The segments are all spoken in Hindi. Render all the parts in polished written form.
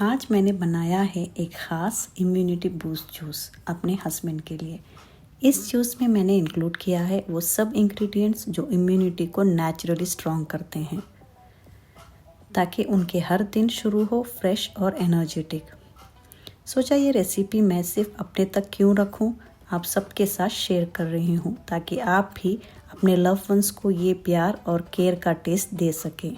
आज मैंने बनाया है एक ख़ास इम्यूनिटी बूस्ट जूस अपने हस्बैंड के लिए। इस जूस में मैंने इंक्लूड किया है वो सब इंग्रेडिएंट्स जो इम्यूनिटी को नेचुरली स्ट्रॉन्ग करते हैं, ताकि उनके हर दिन शुरू हो फ्रेश और एनर्जेटिक। सोचा ये रेसिपी मैं सिर्फ अपने तक क्यों रखूं, आप सबके साथ शेयर कर रही हूं, ताकि आप भी अपने लव वंस को ये प्यार और केयर का टेस्ट दे सकें।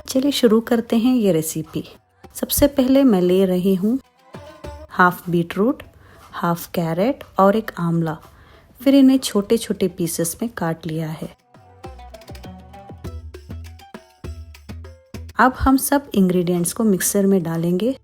चलिए शुरू करते हैं ये रेसिपी। सबसे पहले मैं ले रही हूँ हाफ बीटरूट, हाफ कैरेट और एक आंवला। फिर इन्हें छोटे छोटे पीसेस में काट लिया है। अब हम सब इंग्रेडिएंट्स को मिक्सर में डालेंगे।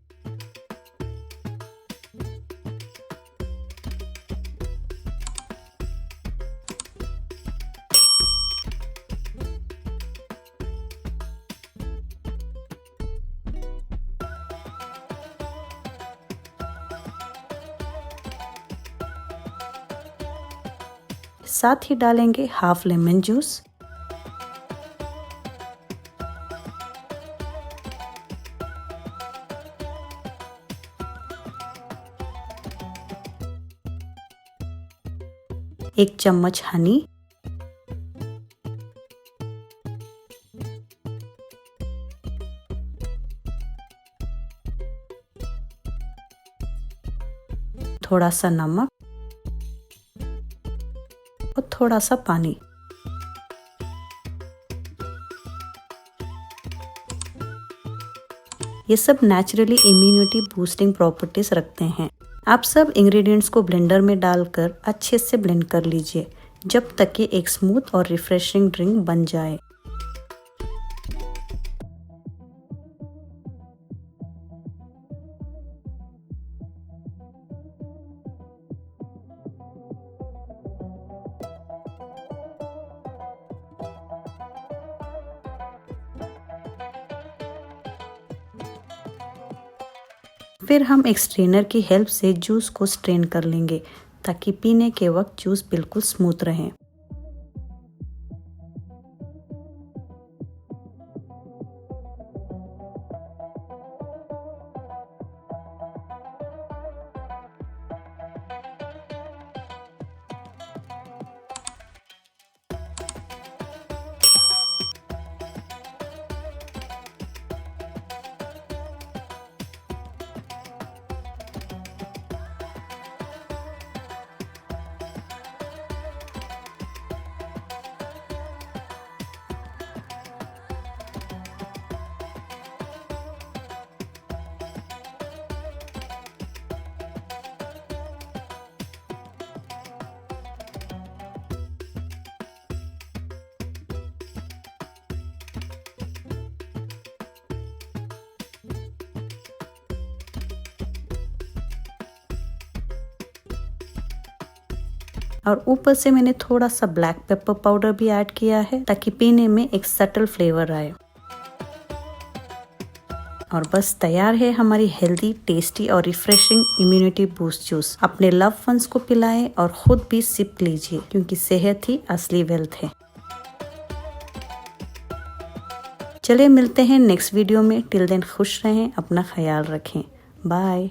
साथ ही डालेंगे हाफ लेमन जूस, एक चम्मच हनी, थोड़ा सा नमक और थोड़ा सा पानी। ये सब नेचुरली इम्यूनिटी बूस्टिंग प्रॉपर्टीज रखते हैं। आप सब इंग्रेडिएंट्स को ब्लेंडर में डालकर अच्छे से ब्लेंड कर लीजिए, जब तक कि एक स्मूथ और रिफ्रेशिंग ड्रिंक बन जाए। फिर हम एक स्ट्रेनर की हेल्प से जूस को स्ट्रेन कर लेंगे, ताकि पीने के वक्त जूस बिल्कुल स्मूथ रहे। और ऊपर से मैंने थोड़ा सा ब्लैक पेपर पाउडर भी ऐड किया है, ताकि पीने में एक सटल फ्लेवर आए। और बस तैयार है हमारी हेल्दी, टेस्टी और रिफ्रेशिंग इम्यूनिटी बूस्ट जूस। अपने लव वंस को पिलाएं और खुद भी सिप लीजिए, क्योंकि सेहत ही असली वेल्थ है। चलिए मिलते हैं नेक्स्ट वीडियो में। टिल देन खुश रहें, अपना ख्याल रखें। बाय।